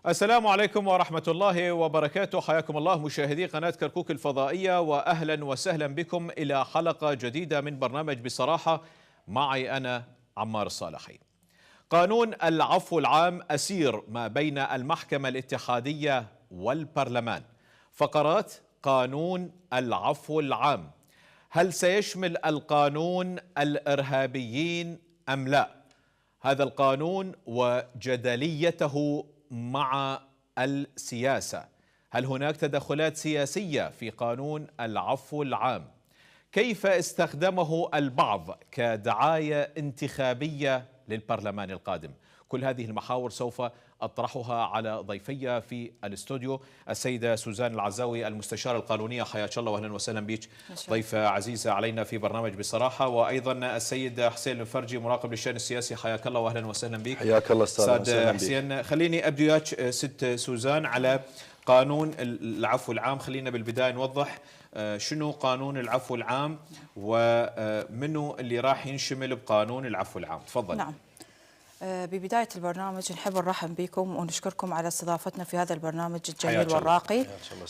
السلام عليكم ورحمة الله وبركاته. حياكم الله مشاهدي قناة كركوك الفضائية، وأهلا وسهلا بكم إلى حلقة جديدة من برنامج بصراحة. معي أنا عمار الصالحي. قانون العفو العام أسير ما بين المحكمة الاتحادية والبرلمان. فقرات قانون العفو العام، هل سيشمل القانون الإرهابيين أم لا؟ هذا القانون وجدليته مع السياسة، هل هناك تدخلات سياسية في قانون العفو العام؟ كيف استخدمه البعض كدعاية انتخابية للبرلمان القادم؟ كل هذه المحاور سوف أطرحها على ضيفي في الاستوديو، السيدة سوزان العزاوي المستشارة القانونية، حياك الله واهلا وسهلا بك، ضيفة عزيزة علينا في برنامج بصراحة. وأيضا السيد حسين الفرجي مراقب للشأن السياسي، حياك الله واهلا وسهلا بك. حياك الله أستاذ حسين. خليني أبدأ وياك ست سوزان على قانون العفو العام. خلينا بالبداية نوضح شنو قانون العفو العام ومنو اللي راح ينشمل بقانون العفو العام. تفضل. نعم. ببداية البرنامج نحب نرحب بكم ونشكركم على استضافتنا في هذا البرنامج الجميل والراقي،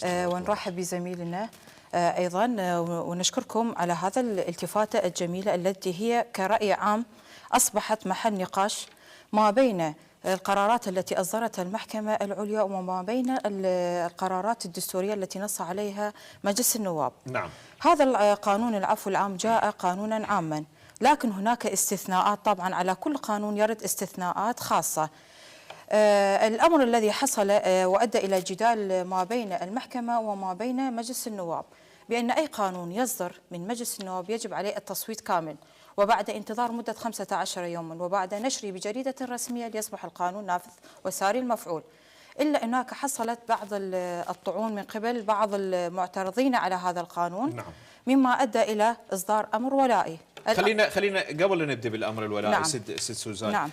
ونرحب بزميلنا أيضا، ونشكركم على هذا الالتفاتة الجميلة التي هي كرأي عام أصبحت محل نقاش ما بين القرارات التي أصدرتها المحكمة العليا وما بين القرارات الدستورية التي نص عليها مجلس النواب. نعم. هذا القانون العفو العام جاء قانونا عاما، لكن هناك استثناءات. طبعا على كل قانون يرد استثناءات خاصة. الأمر الذي حصل وأدى إلى جدال ما بين المحكمة وما بين مجلس النواب بأن أي قانون يصدر من مجلس النواب يجب عليه التصويت كامل، وبعد انتظار مدة 15 يوما، وبعد نشره بجريدة رسمية ليصبح القانون نافذ وساري المفعول. إلا هناك حصلت بعض الطعون من قبل بعض المعترضين على هذا القانون. نعم. مما أدى إلى إصدار أمر ولائي. خلينا قبل لا نبدا بالامر الولائي. نعم. ست سوزان. نعم.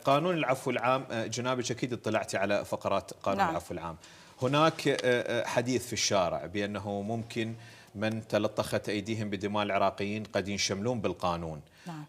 قانون العفو العام، جنابك اكيد اطلعتي على فقرات قانون نعم. العفو العام. هناك حديث في الشارع بانه ممكن من تلطخت ايديهم بدماء العراقيين قد ينشملون بالقانون. نعم.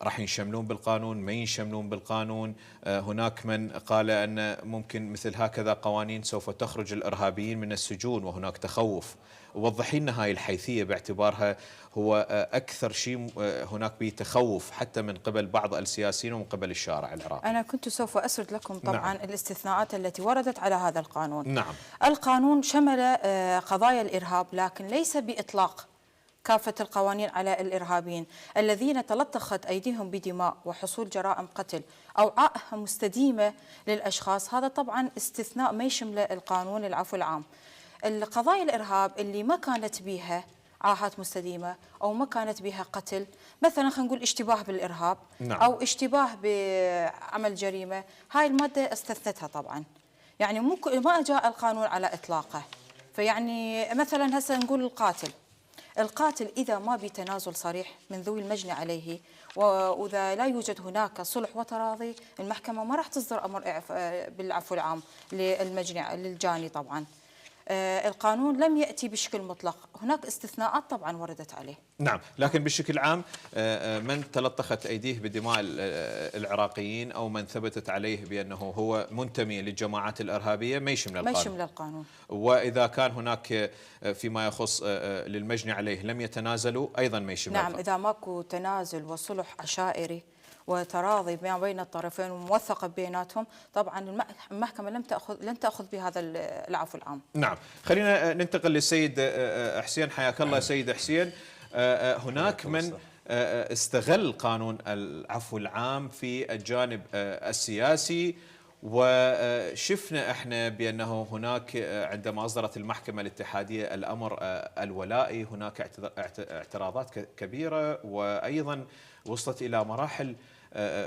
راح ينشملون بالقانون، ما ينشملون بالقانون. هناك من قال أن ممكن مثل هكذا قوانين سوف تخرج الإرهابيين من السجون، وهناك تخوف. وضحي لنا هاي الحيثية باعتبارها هو أكثر شيء هناك به تخوف حتى من قبل بعض السياسيين ومن قبل الشارع العراقي. أنا كنت سوف أسرد لكم طبعا. نعم. الاستثناءات التي وردت على هذا القانون. نعم. القانون شمل قضايا الإرهاب، لكن ليس بإطلاق كافة القوانين على الإرهابيين الذين تلطخت أيديهم بدماء وحصول جرائم قتل أو عائة مستديمة للأشخاص. هذا طبعا استثناء ما يشمل القانون العفو العام. القضايا الإرهاب اللي ما كانت بها عاهات مستديمة أو ما كانت بها قتل، مثلا خلينا نقول اشتباه بالإرهاب. نعم. أو اشتباه بعمل جريمة، هاي المادة استثنتها طبعا. يعني ما جاء القانون على إطلاقه. فيعني مثلا هسه نقول القاتل إذا ما بتنازل صريح من ذوي المجني عليه، وإذا لا يوجد هناك صلح وتراضي، المحكمة ما راح تصدر أمر بالعفو العام للجاني طبعا. القانون لم يأتي بشكل مطلق، هناك استثناءات طبعا وردت عليه. نعم، لكن بشكل عام من تلطخت أيديه بدماء العراقيين أو من ثبتت عليه بأنه هو منتمي للجماعات الإرهابية ما يشمل القانون. وإذا كان هناك فيما يخص للمجني عليه لم يتنازلوا أيضا ما يشمل نعم. القانون. إذا ماكو تنازل وصلح عشائري وتراضي ما بين الطرفين وموثقة بيناتهم، طبعا المحكمة لن تأخذ بهذا العفو العام. نعم. خلينا ننتقل للسيد حسين. حياك الله سيد حسين. هناك من استغل قانون العفو العام في الجانب السياسي، وشفنا احنا بانه هناك عندما اصدرت المحكمة الاتحادية الامر الولائي هناك اعتراضات كبيرة، وايضا وصلت الى مراحل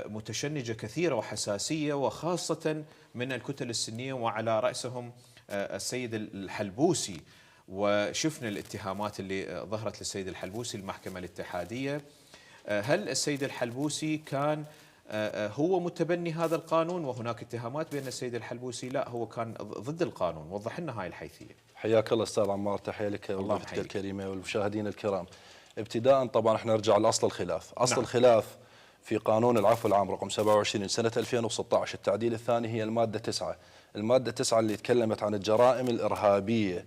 متشنجة كثيرة وحساسية، وخاصة من الكتل السنية وعلى رأسهم السيد الحلبوسي. وشفنا الاتهامات اللي ظهرت للسيد الحلبوسي المحكمة الاتحادية. هل السيد الحلبوسي كان هو متبني هذا القانون؟ وهناك اتهامات بأن السيد الحلبوسي لا، هو كان ضد القانون. وضح لنا هاي الحيثية. حياك الله أستاذ عمار، تحية لك وضيفتك الكريمة والمشاهدين الكرام. ابتداء طبعا احنا نرجع لأصل الخلاف. أصل نعم. الخلاف في قانون العفو العام رقم 27 سنة 2016 التعديل الثاني هي المادة 9. المادة 9 اللي تكلمت عن الجرائم الإرهابية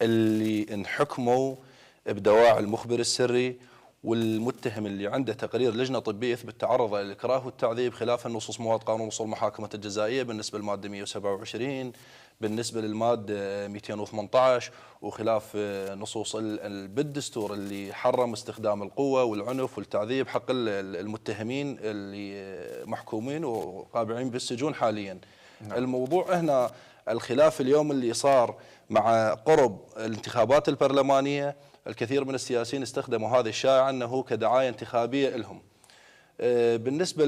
اللي انحكموا بدواعي المخبر السري والمتهم اللي عنده تقرير لجنة طبية يثبت تعرض للإكراه والتعذيب خلاف النصوص مواد قانون وصول المحاكمة الجزائية بالنسبة للمادة 127 بالنسبة للمادة 218 وخلاف نصوص بالدستور اللي حرم استخدام القوة والعنف والتعذيب حق المتهمين اللي محكومين وقابعين بالسجون حاليا. نعم. الموضوع هنا الخلاف اليوم اللي صار مع قرب الانتخابات البرلمانية، الكثير من السياسيين استخدموا هذه الشائعة أنه كدعاية انتخابية لهم. بالنسبة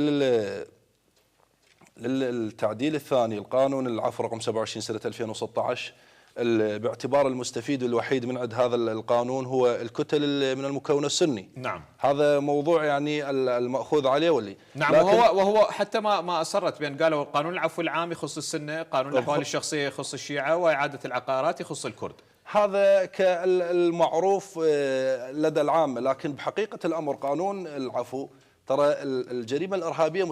للتعديل الثاني القانون العفو رقم 27 سنة 2016 باعتبار المستفيد الوحيد من عند هذا القانون هو الكتل من المكون السني. نعم. هذا موضوع يعني المأخوذ عليه واللي نعم. وهو حتى ما أصرت بأن قالوا قانون العفو العام يخص السنة، قانون الأحوال الشخصية يخص الشيعة، وإعادة العقارات يخص الكرد. هذا كالمعروف لدى العامة، لكن بحقيقة الأمر قانون العفو ترى الجريمة الإرهابية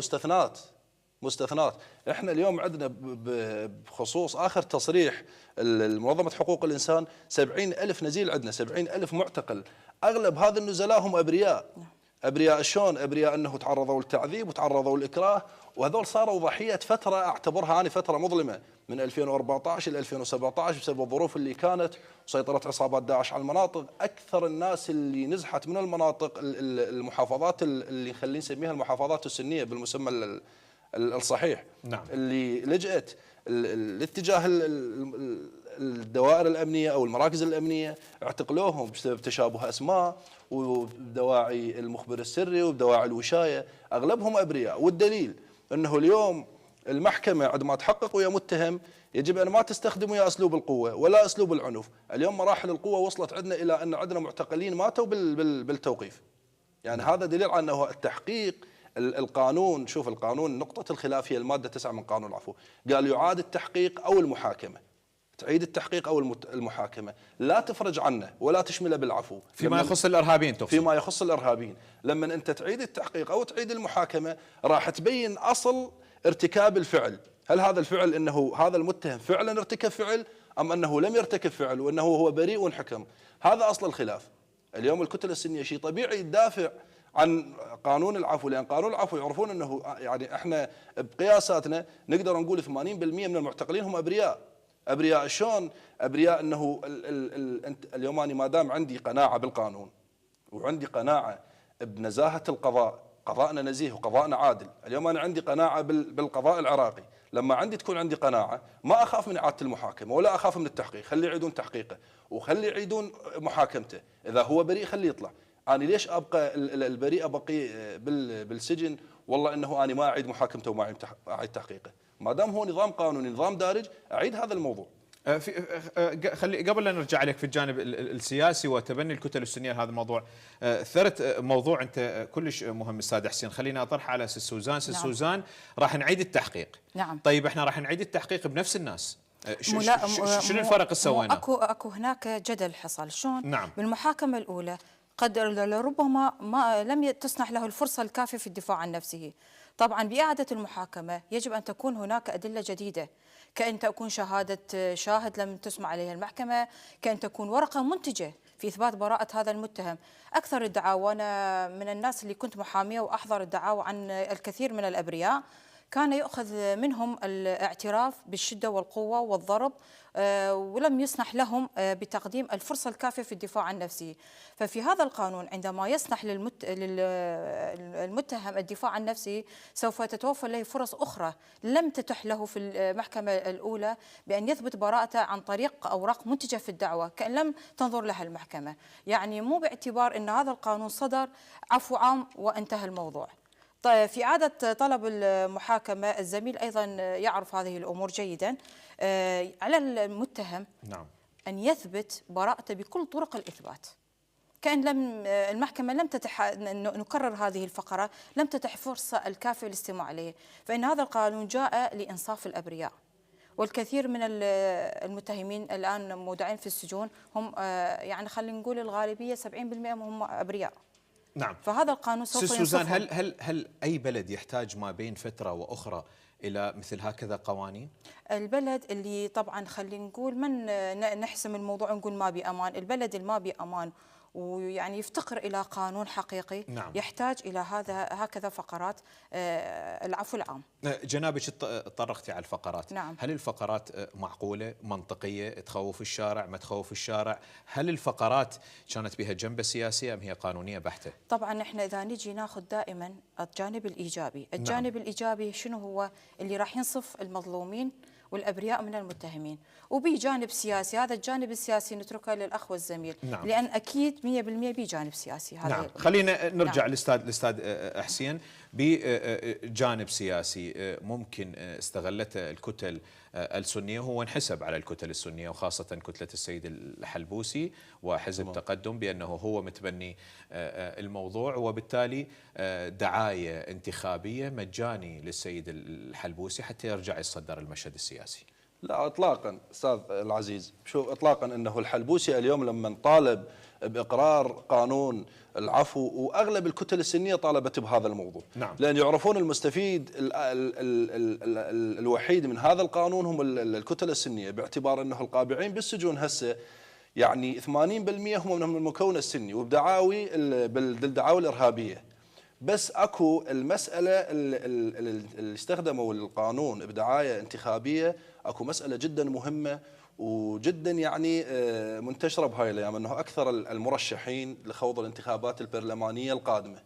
مستثنات. احنا اليوم عندنا بخصوص آخر تصريح منظمة حقوق الإنسان 70,000 نزيل، عندنا 70,000 معتقل. أغلب هذا النزلاء هم أبرياء شلون؟ أبرياء أنه تعرضوا للتعذيب وتعرضوا للإكراه، وهذول صاروا ضحية فترة أعتبرها أنا فترة مظلمة من 2014 إلى 2017 بسبب الظروف اللي كانت وسيطرة عصابات داعش على المناطق. أكثر الناس اللي نزحت من المناطق المحافظات اللي خلينا نسميها المحافظات السنية بالمسمى الصحيح. نعم. اللي لجأت الاتجاه الدوائر الأمنية أو المراكز الأمنية اعتقلوهم بسبب تشابه أسماء وبدواعي المخبر السري وبدواعي الوشاية. أغلبهم أبرياء، والدليل أنه اليوم المحكمة عندما تحقق ويا متهم يجب أن ما تستخدم ويا أسلوب القوة ولا أسلوب العنف. اليوم مراحل القوة وصلت عندنا إلى أن عندنا معتقلين ماتوا بالتوقيف. يعني هذا دليل على أنه التحقيق القانون. شوف القانون نقطة الخلاف هي المادة 9 من قانون العفو، قال يعاد التحقيق أو المحاكمة، تعيد التحقيق أو المحاكمة، لا تفرج عنه ولا تشمله بالعفو فيما يخص الإرهابيين. فيما يخص الإرهابيين لما أنت تعيد التحقيق أو تعيد المحاكمة راح تبين أصل ارتكاب الفعل. هل هذا الفعل أنه هذا المتهم فعلا ارتكب فعل أم أنه لم يرتكب فعل وأنه هو بريء وانحكم؟ هذا أصل الخلاف. اليوم الكتل السنية شيء طبيعي تدافع عن قانون العفو، لأن قانون العفو يعرفون أنه يعني احنا بقياساتنا نقدر نقول 80% من المعتقلين هم أبرياء شلون؟ أبرياء أنه اليوم أنا ما دام عندي قناعة بالقانون وعندي قناعة بنزاهة القضاء، قضاءنا نزيه وقضاءنا عادل. اليوم أنا عندي قناعة بالقضاء العراقي، لما تكون عندي قناعة ما أخاف من إعادة المحاكمة ولا أخاف من التحقيق. خلي يعيدون تحقيقه وخلي يعيدون محاكمته، إذا هو بريء خليه يطلع. أنا ليش أبقى البريء أبقي بالسجن والله أنه أنا ما أعيد محاكمته وما أعيد تحقيقه؟ ما دام هو نظام قانوني نظام دارج أعيد هذا الموضوع. خلي قبل لا نرجع لك في الجانب السياسي وتبني الكتل السنيه لهذا الموضوع، ثرت موضوع انت كلش مهم استاذ حسين، خلينا اطرحه على سيد سوزان. سيد نعم. سوزان راح نعيد التحقيق. نعم. طيب احنا راح نعيد التحقيق بنفس الناس، شنو الفرق اللي سويناه؟ اكو هناك جدل حصل شلون. نعم. بالمحاكمه الاولى قد لربما ما لم تسنح له الفرصه الكافيه في الدفاع عن نفسه. طبعا بإعادة المحاكمة يجب أن تكون هناك أدلة جديدة، كأن تكون شهادة شاهد لم تسمع عليها المحكمة، كأن تكون ورقة منتجة في إثبات براءة هذا المتهم. أكثر الدعاوى، أنا من الناس اللي كنت محامية وأحضر الدعاوى عن الكثير من الأبرياء، كان يؤخذ منهم الاعتراف بالشدة والقوة والضرب، ولم يسنح لهم بتقديم الفرصة الكافية في الدفاع عن نفسه. ففي هذا القانون عندما يسنح للمتهم الدفاع عن نفسه سوف تتوفر له فرص أخرى لم تتح له في المحكمة الأولى بأن يثبت براءته عن طريق أوراق منتجة في الدعوة كأن لم تنظر لها المحكمة. يعني مو باعتبار أن هذا القانون صدر عفو عام وانتهى الموضوع. طيب في إعادة طلب المحاكمة الزميل أيضا يعرف هذه الأمور جيدا، على المتهم نعم أن يثبت براءته بكل طرق الإثبات، كأن المحكمة لم تتح، نكرر هذه الفقرة، لم تتح فرصة الكافية للاستماع عليه. فإن هذا القانون جاء لإنصاف الأبرياء، والكثير من المتهمين الآن مودعين في السجون هم يعني خلينا نقول الغالبية 70% هم أبرياء. نعم. فهذا القانون سوف سيد سوزان، ينصفهم. هل أي بلد يحتاج ما بين فترة وأخرى إلى مثل هكذا قوانين؟ البلد اللي طبعا خلينا نقول من نحسم الموضوع نقول ما بأمان، البلد اللي ما بأمان ويعني يفتقر إلى قانون حقيقي، نعم. يحتاج إلى هكذا فقرات العفو العام. جنابك طرقتي على الفقرات. نعم. هل الفقرات معقولة منطقية تخوف الشارع ما تخوف الشارع؟ هل الفقرات كانت بها جنبة سياسية أم هي قانونية بحتة؟ طبعا احنا إذا نجي ناخذ دائما الجانب الإيجابي، الجانب نعم. الإيجابي شنو هو؟ اللي راح ينصف المظلومين والأبرياء من المتهمين، وبي جانب سياسي، هذا الجانب السياسي نتركه للأخ والزميل. نعم. لأن أكيد 100% بي جانب سياسي. هذا نعم. خلينا نرجع نعم. للأستاذ حسين بجانب سياسي ممكن استغلته الكتل السنية، هو انحسب على الكتل السنية وخاصة كتلة السيد الحلبوسي وحزب تقدم بأنه هو متبني الموضوع، وبالتالي دعاية انتخابية مجاني للسيد الحلبوسي حتى يرجع يصدر المشهد السياسي. لا اطلاقا استاذ العزيز، شوف اطلاقا انه الحلبوسي اليوم لما طالب باقرار قانون العفو، واغلب الكتل السنيه طالبت بهذا الموضوع. نعم. لان يعرفون المستفيد الوحيد من هذا القانون هم الكتل السنيه، باعتبار انه القابعين بالسجون هسه يعني 80% هم من المكون السني وبدعاوي بالدعاوي الارهابيه. بس اكو المساله اللي استخدموا القانون بدعايه انتخابيه، اكو مساله جدا مهمه وجدا يعني منتشره بهاي الايام، انه اكثر المرشحين لخوض الانتخابات البرلمانيه القادمه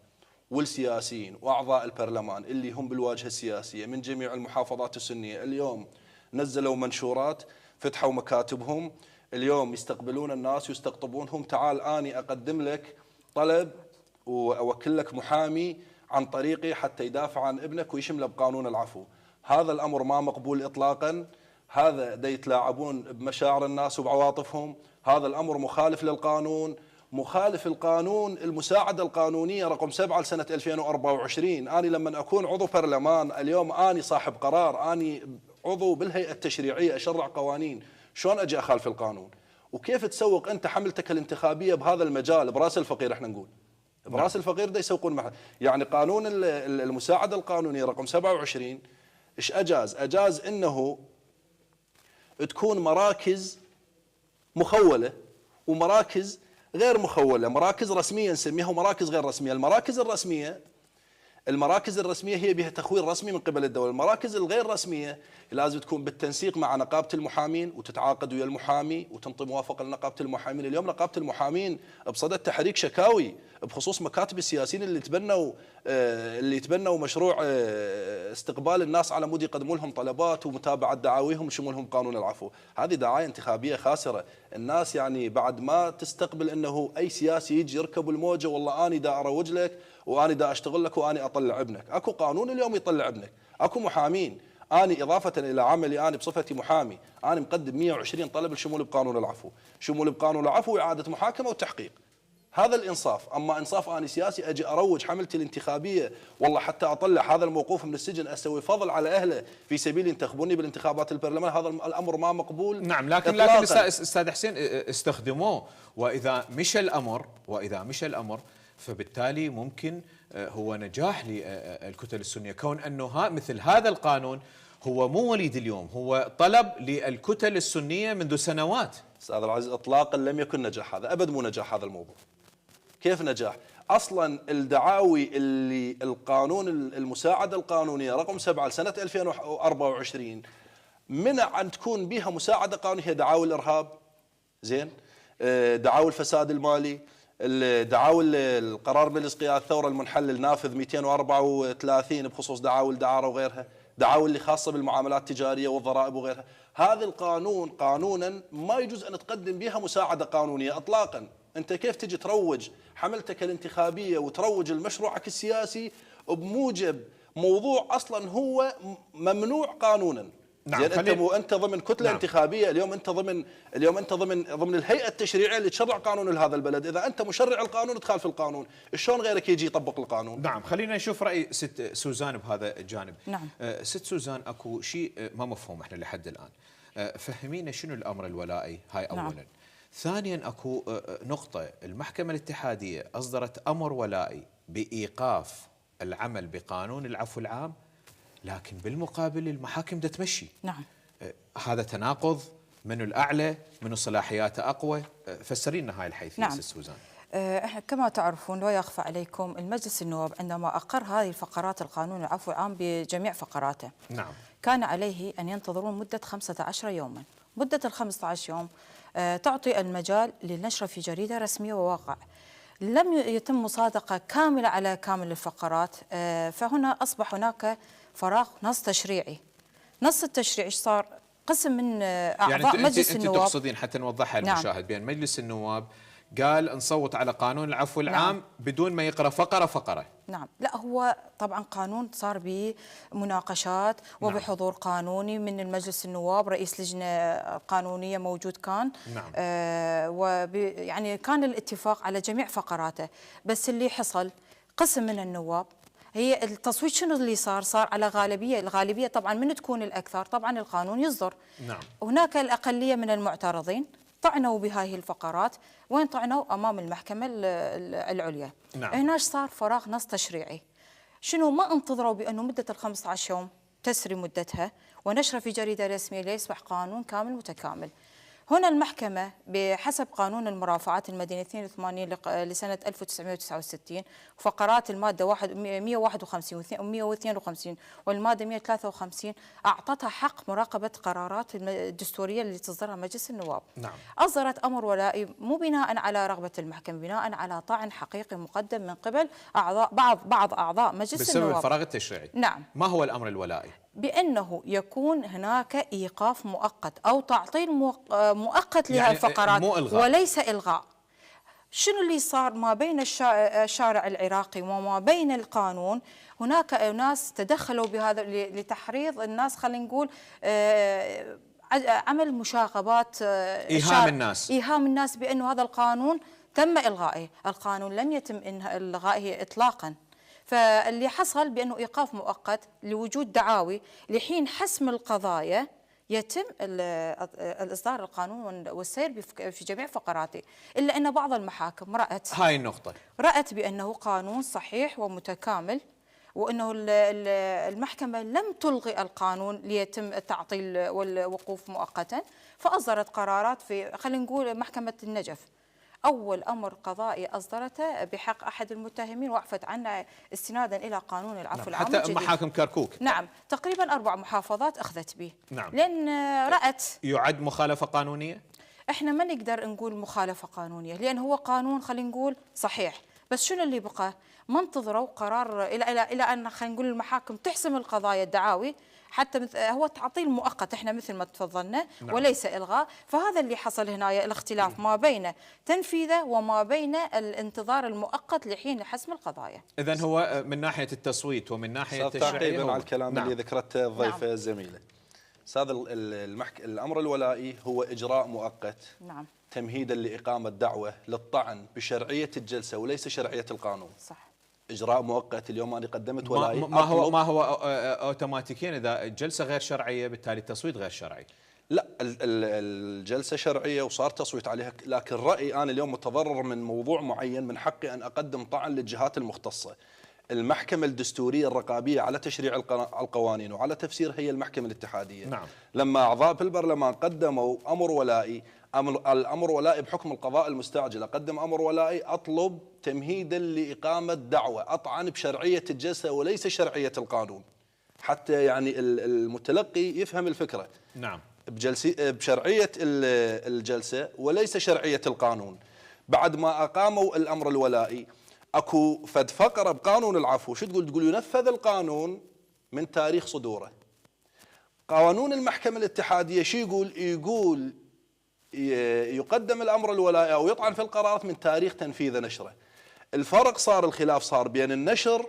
والسياسيين واعضاء البرلمان اللي هم بالواجهه السياسيه من جميع المحافظات السنيه اليوم نزلوا منشورات، فتحوا مكاتبهم، اليوم يستقبلون الناس ويستقطبونهم، تعال اني اقدم لك طلب واوكل لك محامي عن طريقي حتى يدافع عن ابنك ويشمله بقانون العفو. هذا الامر ما مقبول اطلاقا، هذا دا يتلاعبون بمشاعر الناس وبعواطفهم، هذا الامر مخالف للقانون، مخالف القانون المساعده القانونيه رقم 7 لسنه 2024. اني لما اكون عضو برلمان اليوم اني صاحب قرار، اني عضو بالهيئه التشريعيه اشرع قوانين، شلون اجي اخالف القانون؟ وكيف تسوق انت حملتك الانتخابيه بهذا المجال براس الفقير؟ احنا نقول براس الفقير ده يسوقون محل. يعني قانون المساعده القانونيه رقم 27 ايش اجاز؟ اجاز انه تكون مراكز مخوله ومراكز غير مخوله، مراكز رسميه نسميها ومراكز غير رسميه. المراكز الرسميه هي بها تخويل رسمي من قبل الدوله، المراكز الغير رسميه لازم تكون بالتنسيق مع نقابه المحامين وتتعاقد ويا المحامي وتنطي موافقه لنقابه المحامين. اليوم نقابه المحامين بصدد تحريك شكاوي بخصوص مكاتب السياسيين اللي تبنوا مشروع استقبال الناس على مود يقدموا لهم طلبات ومتابعه دعاويهم وشمولهم قانون العفو. هذه دعايه انتخابيه خاسره، الناس يعني بعد ما تستقبل انه اي سياسي يجي يركب الموجه، والله اني دا اروج لك واني دا اشتغل لك واني اطلع ابنك. اكو قانون اليوم يطلع ابنك، اكو محامين. اني اضافه الى عملي اني بصفتي محامي اني مقدم 120 طلب للشمول بقانون العفو، شمول بقانون العفو واعاده محاكمه وتحقيق. هذا الانصاف. اما انصاف اني سياسي اجي اروج حملتي الانتخابيه والله حتى اطلع هذا الموقوف من السجن اسوي فضل على اهله في سبيل ينتخبوني بالانتخابات البرلمان، هذا الامر ما مقبول. نعم، لكن استاذ حسين استخدموه، واذا مشى الامر فبالتالي ممكن هو نجاح للكتل السنيه، كون انه مثل هذا القانون هو مو وليد اليوم، هو طلب للكتل السنيه منذ سنوات. استاذ العزيز اطلاقا لم يكن نجاح، هذا ابد مو نجاح هذا الموضوع. كيف نجاح؟ اصلا الدعاوي اللي القانون المساعده القانونيه رقم 7 لسنه 2024 منع ان تكون بها مساعده قانونيه هي دعاوي الارهاب، زين، دعاوي الفساد المالي، دعاوي القرار بالاسقياء الثوره المنحل النافذ 234 بخصوص دعاوي الدعاره وغيرها، دعاوي اللي خاصه بالمعاملات التجاريه والضرائب وغيرها. هذا القانون قانونا ما يجوز ان تقدم بها مساعده قانونيه اطلاقا. انت كيف تجي تروج حملتك الانتخابيه وتروج لمشروعك السياسي بموجب موضوع اصلا هو ممنوع قانونا؟ نعم. يعني انت ضمن كتله انتخابيه، اليوم انت ضمن الهيئه التشريعيه اللي تشرع قانون لهذا البلد، اذا انت مشرع القانون تخالف القانون، شلون غيرك يجي يطبق القانون؟ نعم، خلينا نشوف راي ست سوزان بهذا الجانب. نعم. ست سوزان، اكو شيء ما مفهوم احنا لحد الان، فهمينا شنو الامر الولائي هاي اولا. نعم. ثانيا اكو نقطة، المحكمة الاتحادية اصدرت امر ولائي بايقاف العمل بقانون العفو العام، لكن بالمقابل المحاكم دا تمشي. نعم. هذا تناقض، منو الأعلى، منو صلاحياته أقوى؟ فسري لنا هاي الحيثية. نعم. سيد سوزان. احنا كما تعرفون لا يخفى عليكم المجلس النواب عندما أقر هذه الفقرات القانون العفو العام بجميع فقراته، نعم، كان عليه أن ينتظرون مدة 15 يوما. مدة ال 15 يوم تعطي المجال للنشر في جريدة رسمية وواقع. لم يتم مصادقة كاملة على كامل الفقرات، فهنا أصبح هناك فراغ نص تشريعي. نص التشريع ايش صار؟ قسم من أعضاء مجلس النواب. أنت تقصدين حتى نوضحها للمشاهد بأن مجلس النواب قال نصوت على قانون العفو العام نعم. بدون ما يقرأ فقرة. نعم، لا هو طبعا قانون صار بمناقشات وبحضور قانوني من المجلس النواب، رئيس لجنة قانونية موجود كان. نعم. يعني كان الاتفاق على جميع فقراته، بس اللي حصل قسم من النواب، هي التصويت شنو اللي صار على غالبية. الغالبية طبعا من تكون الأكثر طبعا القانون يصدر. نعم. هناك الأقلية من المعترضين طعنوا بهذه الفقرات، وين طعنوا؟ أمام المحكمة العليا. نعم. هنا صار فراغ نص تشريعي. شنو؟ ما انتظروا بأنه مدة ال 15 يوم تسري مدتها ونشره في جريدة رسمية ليصبح قانون كامل متكامل. هنا المحكمة بحسب قانون المرافعات المدنية 82 لسنة 1969 وفقرات المادة 151 و152 والمادة 153 أعطتها حق مراقبة قرارات الدستورية اللي تصدرها مجلس النواب. نعم. أصدرت أمر ولائي مو بناء على رغبة المحكمة، بناء على طعن حقيقي مقدم من قبل بعض أعضاء مجلس النواب بسبب الفراغ التشريعي. نعم. ما هو الأمر الولائي؟ بأنه يكون هناك إيقاف مؤقت أو تعطيل مؤقت لهذه الفقرات، مو إلغاء. وليس إلغاء. شنو اللي صار ما بين الشارع العراقي وما بين القانون؟ هناك ناس تدخلوا بهذا لتحريض الناس، خلينا نقول عمل مشاغبات، إيهام الناس بأنه هذا القانون تم إلغائه. القانون لم يتم إلغائه إطلاقاً. فاللي حصل بأنه إيقاف مؤقت لوجود دعاوي لحين حسم القضايا يتم الإصدار القانون والسير في جميع فقراته، إلا أن بعض المحاكم رأت هاي النقطة، رأت بأنه قانون صحيح ومتكامل، وأنه المحكمة لم تلغي القانون ليتم التعطيل والوقوف مؤقتا، فأصدرت قرارات في خلينا نقول محكمة النجف. أول أمر قضائي أصدرته بحق أحد المتهمين وعفت عنه استنادا إلى قانون العفو العام حتى محاكم كركوك. نعم، تقريبا 4 محافظات أخذت به. نعم. لأن رأت يعد مخالفة قانونية؟ إحنا ما نقدر نقول مخالفة قانونية، لأن هو قانون خلينا نقول صحيح، بس شنو اللي بقى؟ ما انتظروا قرار إلى أن خلينا نقول المحاكم تحسم القضايا الدعاوي، حتى هو تعطيل مؤقت احنا مثل ما تفضلنا. نعم. وليس إلغاء. فهذا اللي حصل هنا، الاختلاف ما بين تنفيذه وما بين الانتظار المؤقت لحين حسم القضايا. إذن هو من ناحية التصويت ومن ناحية التشريع على الكلام نعم. اللي ذكرته الضيفة الزميلة. أستاذ الأمر الولائي هو إجراء مؤقت. نعم. تمهيدا لإقامة دعوة للطعن بشرعية الجلسة وليس شرعية القانون. صح. إجراء مؤقت. اليوم أنا قدمت ولائي ما هو أوتوماتيكيا إذا الجلسة غير شرعية بالتالي التصويت غير شرعي؟ لا، الجلسة شرعية وصار تصويت عليها، لكن رأيي أنا اليوم متضرر من موضوع معين، من حقي أن أقدم طعن للجهات المختصة. المحكمة الدستورية الرقابية على تشريع القوانين وعلى تفسيرها هي المحكمة الاتحادية. نعم. لما أعضاء في البرلمان قدموا أمر ولائي، الأمر ولائي بحكم القضاء المستعجل، أقدم أمر ولائي أطلب تمهيدا لإقامة دعوة أطعن بشرعية الجلسة وليس شرعية القانون، حتى يعني المتلقي يفهم الفكرة. نعم. بشرعية الجلسة وليس شرعية القانون. بعد ما أقاموا الأمر الولائي اكو فد فقره بقانون العفو، شو تقول؟ تقول ينفذ القانون من تاريخ صدوره. قانون المحكمه الاتحاديه شو يقول؟ يقول يقدم الامر الولائي او يطعن في القرارات من تاريخ تنفيذ نشره. الفرق صار، الخلاف صار بين النشر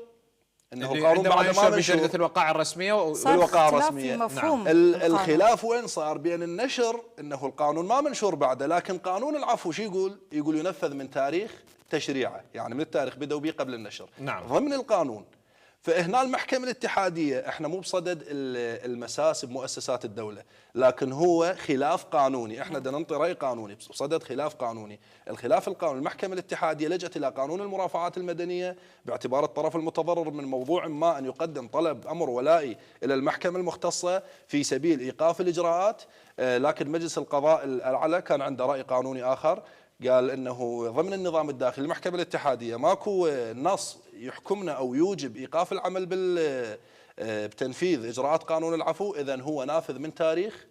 انه القانون بعد ما منشور بجريدة الوقائع الرسميه والوقائع الرسميه. نعم. الخلاف وين صار؟ بين النشر انه القانون ما منشور بعده، لكن قانون العفو شو يقول؟ يقول ينفذ من تاريخ تشريعه، يعني من التاريخ بدأوا به قبل النشر. نعم. ضمن القانون. فهنا المحكمة الاتحادية احنا مو بصدد المساس بمؤسسات الدولة، لكن هو خلاف قانوني، احنا بدنا ننطي رأي قانوني بصدد خلاف قانوني. الخلاف القانوني المحكمة الاتحادية لجأت إلى قانون المرافعات المدنية باعتبار الطرف المتضرر من موضوع ما أن يقدم طلب أمر ولائي إلى المحكمة المختصة في سبيل إيقاف الإجراءات، لكن مجلس القضاء الأعلى كان عنده رأي قانوني آخر، قال انه ضمن النظام الداخلي المحكمه الاتحاديه ماكو نص يحكمنا او يوجب ايقاف العمل بتنفيذ اجراءات قانون العفو، اذا هو نافذ من تاريخ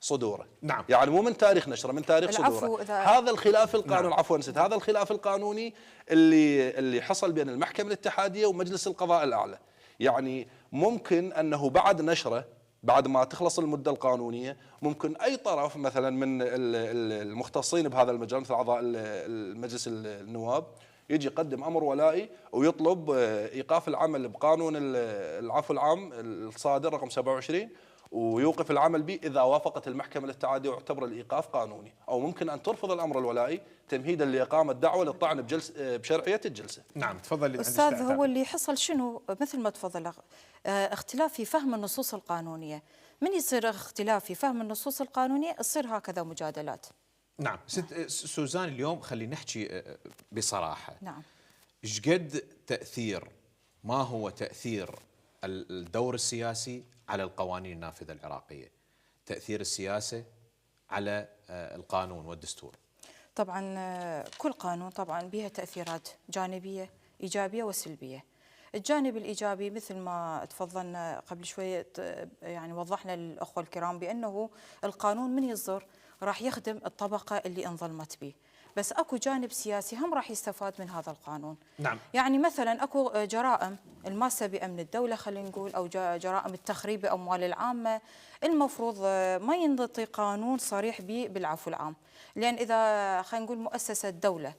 صدوره. نعم. يعني مو من تاريخ نشره، من تاريخ صدوره. هذا الخلاف القانوني. نعم. عفوا نسيت، هذا الخلاف القانوني اللي حصل بين المحكمه الاتحاديه ومجلس القضاء الاعلى. يعني ممكن انه بعد نشره، بعد ما تخلص المدة القانونية، ممكن أي طرف مثلا من المختصين بهذا المجال مثل أعضاء المجلس النواب يجي يقدم أمر ولائي ويطلب إيقاف العمل بقانون العفو العام الصادر رقم 27 ويوقف العمل به إذا وافقت المحكمة الاتحادية واعتبر الإيقاف قانوني، أو ممكن أن ترفض الأمر الولائي تمهيدا لإقامة دعوة للطعن بشرعية الجلسة. نعم تفضل أستاذ. هو اللي حصل شنو مثل ما تفضل، اختلاف في فهم النصوص القانونية. من يصير اختلاف في فهم النصوص القانونية تصير هكذا مجادلات. نعم. ست سوزان، اليوم خلينا نحكي بصراحة. نعم. ايش قد تأثير، ما هو تأثير الدور السياسي على القوانين النافذة العراقية، تأثير السياسة على القانون والدستور؟ طبعا كل قانون طبعا بها تأثيرات جانبية إيجابية وسلبية. الجانب الإيجابي مثل ما تفضلنا قبل شوية، يعني وضحنا للأخوة الكرام بأنه القانون من يصدر راح يخدم الطبقة اللي انظلمت به، بس اكو جانب سياسي هم راح يستفاد من هذا القانون. نعم. يعني مثلا اكو جرائم الماسة بأمن الدولة خلينا نقول، او جرائم التخريب بأموال العامة، المفروض ما ينطي قانون صريح به بالعفو العام، لأن إذا خلينا نقول مؤسسة دولة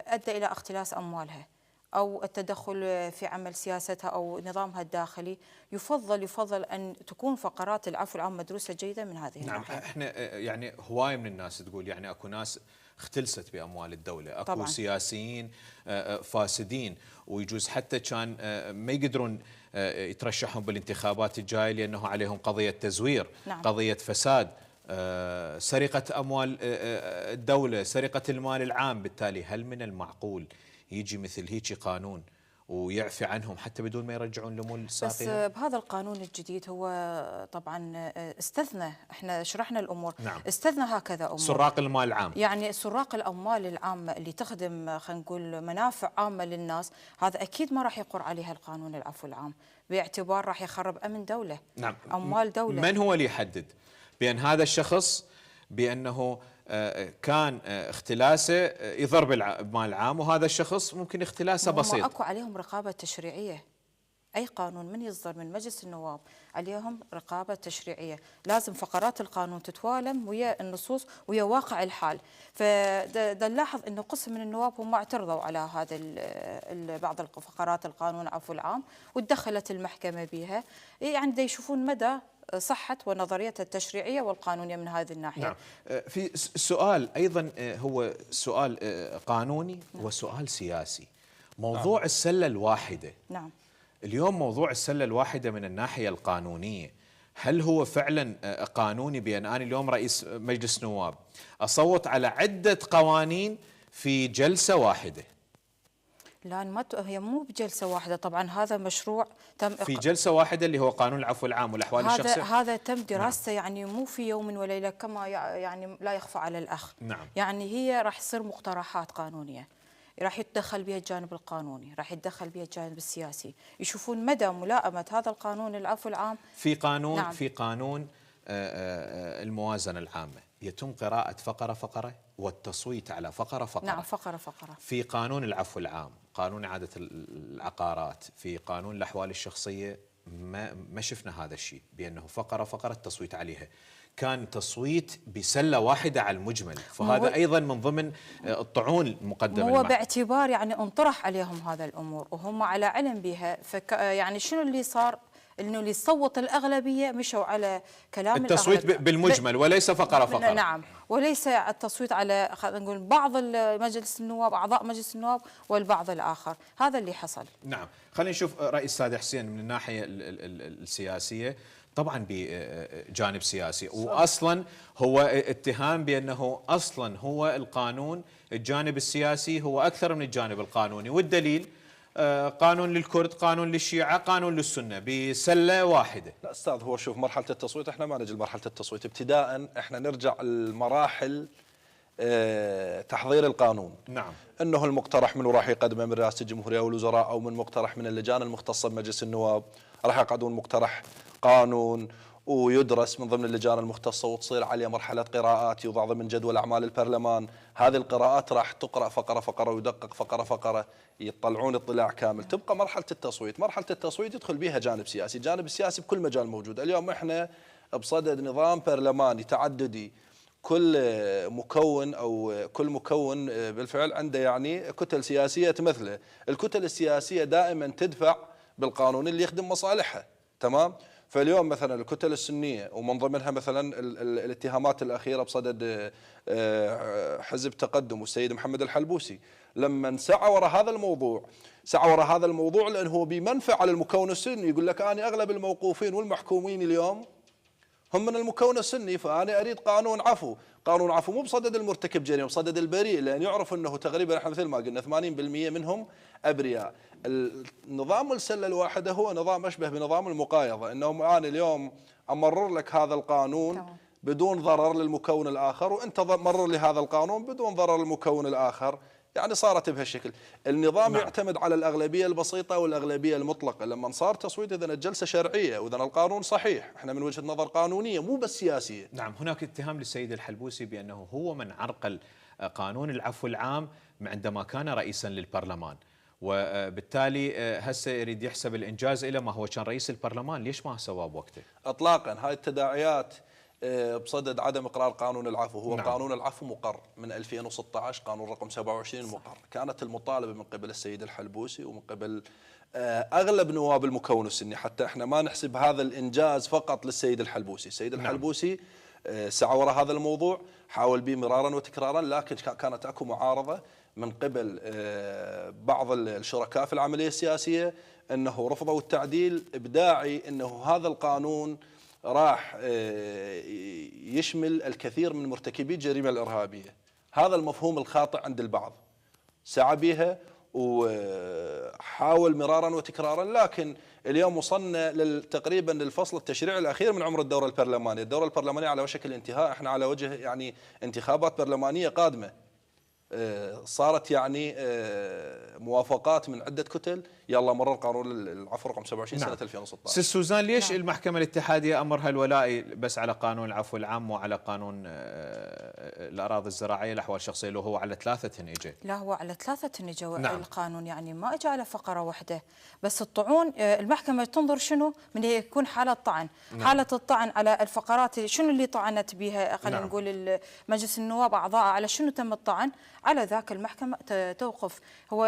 أدى إلى اختلاس أموالها أو التدخل في عمل سياستها أو نظامها الداخلي، يفضل أن تكون فقرات العفو العام مدروسة جيدا من هذه الناحية. نعم. احنا يعني هواية من الناس تقول يعني اكو ناس اختلست بأموال الدولة، اكو طبعاً سياسيين فاسدين، ويجوز حتى كان ما يقدرون يترشحون بالانتخابات الجاية لأنه عليهم قضية تزوير. نعم. قضية فساد، سرقة أموال الدولة، سرقة المال العام. بالتالي هل من المعقول يجي مثل هيك قانون ويعفي عنهم حتى بدون ما يرجعون لمول الساقية؟ بس بهذا القانون الجديد هو طبعا استثنى، احنا شرحنا الامور. نعم. استثنى هكذا امور، سراق المال العام، يعني سراق الاموال العامه اللي تخدم خلينا نقول منافع عامه للناس، هذا اكيد ما راح يقر عليها القانون العفو العام، باعتبار راح يخرب امن دوله. نعم. اموال دوله. من هو اللي يحدد بان هذا الشخص بانه كان اختلاسه يضر بالمال العام وهذا الشخص ممكن اختلاسه بسيط؟ اكو عليهم رقابه تشريعيه. اي قانون من يصدر من مجلس النواب عليهم رقابه تشريعيه، لازم فقرات القانون تتوالم ويا النصوص ويا واقع الحال. فنلاحظ انه قسم من النواب هم اعترضوا على هذا بعض فقرات القانون عفو العام وتدخلت المحكمه بها، يعني دا يشوفون مدى صحة ونظرية التشريعية والقانونية من هذه الناحية. نعم. في سؤال أيضا هو سؤال قانوني. نعم. وسؤال سياسي. موضوع نعم. السلة الواحدة. نعم. اليوم موضوع السلة الواحدة من الناحية القانونية، هل هو فعلا قانوني بأن أنا اليوم رئيس مجلس نواب أصوت على عدة قوانين في جلسة واحدة؟ لا، هي مو بجلسة واحدة، طبعا هذا مشروع تم في جلسة واحدة اللي هو قانون العفو العام والأحوال الشخصية. هذا تم دراسته. نعم. يعني مو في يوم وليلة كما يعني لا يخفى على الأخ. نعم. يعني هي راح تصير مقترحات قانونية، راح يتدخل بها الجانب القانوني، راح يتدخل بها الجانب السياسي، يشوفون مدى ملائمة هذا القانون العفو العام في قانون. نعم. في قانون الموازنة العامة يتم قراءة فقرة والتصويت على فقرة. نعم. فقرة. في قانون العفو العام، قانون إعادة العقارات، في قانون الأحوال الشخصية ما شفنا هذا الشيء، بأنه فقرة التصويت عليها، كان تصويت بسلة واحدة على المجمل. فهذا أيضا من ضمن الطعون المقدمة. هو باعتبار يعني انطرح عليهم هذا الأمور وهم على علم بها، يعني شنو اللي صار انه اللي صوت الاغلبيه مشوا على كلام التصويت الأغلبية. بالمجمل وليس فقره فقره. نعم، وليس التصويت على خلينا نقول بعض مجلس النواب، اعضاء مجلس النواب والبعض الاخر، هذا اللي حصل. نعم، خلينا نشوف راي السيد حسين من الناحيه السياسيه. طبعا بجانب سياسي، واصلا هو اتهام بانه اصلا هو القانون الجانب السياسي هو اكثر من الجانب القانوني، والدليل قانون للكرد، قانون للشيعة، قانون للسنة بسلة واحدة. لا أستاذ، هو شوف مرحلة التصويت، احنا ما نجي لمرحلة التصويت ابتداء، احنا نرجع لمراحل تحضير القانون. نعم. انه المقترح منه راح يقدمه من رئاسة الجمهورية والوزراء او من مقترح من اللجان المختصة بمجلس النواب، راح يقعدون مقترح قانون ويدرس من ضمن اللجان المختصة وتصير عليه مرحلة قراءات يوضع ضمن جدول أعمال البرلمان. هذه القراءات راح تقرأ فقرة فقرة ويدقق فقرة فقرة، يطلعون اطلاع كامل. تبقى مرحلة التصويت، مرحلة التصويت يدخل بها جانب سياسي، الجانب السياسي بكل مجال موجود. اليوم احنا بصدد نظام برلماني تعددي، كل مكون أو كل مكون بالفعل عنده يعني كتل سياسية تمثله. الكتل السياسية دائما تدفع بالقانون اللي يخدم مصالحها، تمام؟ فاليوم مثلا الكتل السنية ومن ضمنها مثلا الاتهامات الأخيرة بصدد حزب تقدم والسيد محمد الحلبوسي، لما سعى وراء هذا الموضوع لأنه هو بمنفعة على المكون السني. يقول لك أنا أغلب الموقوفين والمحكومين اليوم هم من المكون السني، فأنا أريد قانون عفو، قانون عفو مو بصدد المرتكب جريمة، بصدد البريء، لأن يعرف أنه تقريبا احنا مثل ما قلنا 80% منهم أبرياء. النظام السلة الواحدة هو نظام أشبه بنظام المقايضة، أنه أنا اليوم أمرر لك هذا القانون بدون ضرر للمكون الآخر، وأنت مرر لي هذا القانون بدون ضرر للمكون الآخر. يعني صارت بهالشكل. النظام نعم. يعتمد على الأغلبية البسيطة والأغلبية المطلقة. لما صار تصويت إذن الجلسة شرعية وإذن القانون صحيح، احنا من وجهة نظر قانونية مو بس سياسية. نعم، هناك اتهام للسيد الحلبوسي بأنه هو من عرقل قانون العفو العام عندما كان رئيسا للبرلمان، وبالتالي هسه يريد يحسب الإنجاز إلى ما هو كان رئيس البرلمان. ليش ما سواه بوقته؟ إطلاقا هاي التداعيات بصدد عدم إقرار قانون العفو. هو نعم. قانون العفو مقر من 2016، قانون رقم 27 مقر. كانت المطالبة من قبل السيد الحلبوسي ومن قبل أغلب نواب المكون السني، حتى احنا ما نحسب هذا الإنجاز فقط للسيد الحلبوسي. السيد الحلبوسي سعى وراء هذا الموضوع، حاول به مرارا وتكرارا، لكن كانت اكو معارضة من قبل بعض الشركاء في العملية السياسية، أنه رفضوا التعديل بداعي أنه هذا القانون راح يشمل الكثير من مرتكبي الجريمة الإرهابية. هذا المفهوم الخاطئ عند البعض، سعى بها وحاول مرارا وتكرارا، لكن اليوم وصلنا تقريبا للفصل التشريعي الأخير من عمر الدورة البرلمانية. الدورة البرلمانية على وشك الانتهاء، احنا على وجه يعني انتخابات برلمانية قادمة. صارت يعني موافقات من عدة كتل، يلا مرر قانون العفو رقم 27 نعم. سنة 2016. سيد سوزان، ليش نعم. المحكمة الاتحادية أمرها الولائي بس على قانون العفو العام وعلى قانون الأراضي الزراعية الأحوال الشخصية، لو هو على 3 اجى؟ لا، هو على 3 اجى. نعم. القانون يعني ما اجى على فقرة واحدة بس. الطعون المحكمة تنظر شنو من هي يكون حالة طعن. نعم. حالة الطعن على الفقرات شنو اللي طعنت بها، خلينا نعم. نقول مجلس النواب أعضاء، على شنو تم الطعن، على ذاك المحكمة توقف. هو